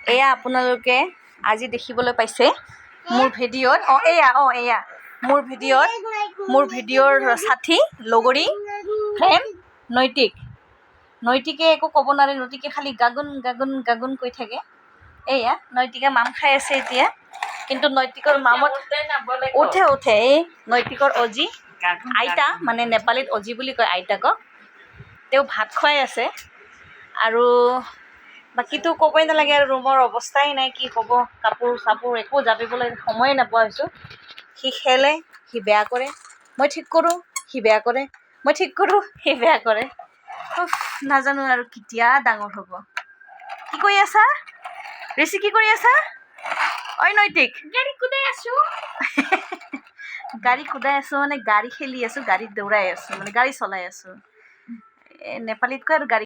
এয়া আপোনালোকে আজি দেখিবলৈ পাইছে মোৰ ভিডিঅ'ত এয়া মোৰ ভিডিঅ'ৰ সাথী লগৰী ফ্ৰেণ্ড নৈতিকে একো ক'ব নোৱাৰে নৈতিকে খালি গাগুন কৈ থাকে এয়া নৈতিকে মাম খাই আছে এতিয়া কিন্তু নৈতিকৰ মামত উঠে এই নৈতিকৰ অজি আইতা মানে নেপালীত অজি বুলি কয় আইতাকক তেওঁ ভাত খুৱাই আছে আৰু বাকীতো ক'বই নালাগে আৰু ৰুমৰ অৱস্থাই নাই কি ক'ব কাপোৰ চাপোৰ একো জাপিবলৈ সময়ে নোপোৱা হৈছোঁ সি খেলে সি বেয়া কৰে মই ঠিক কৰোঁ সি বেয়া কৰে মই ঠিক কৰোঁ সি বেয়া কৰে নাজানো আৰু কেতিয়া ডাঙৰ হ'ব কি কৰি আছা ঋষি কি কৰি আছা ঐ নৈতিক গাড়ী কুদাই আছো মানে গাড়ী খেলি আছোঁ গাড়ীত দৌৰাই আছোঁ মানে গাড়ী চলাই আছোঁ নেপালীত কয় আৰু গাড়ী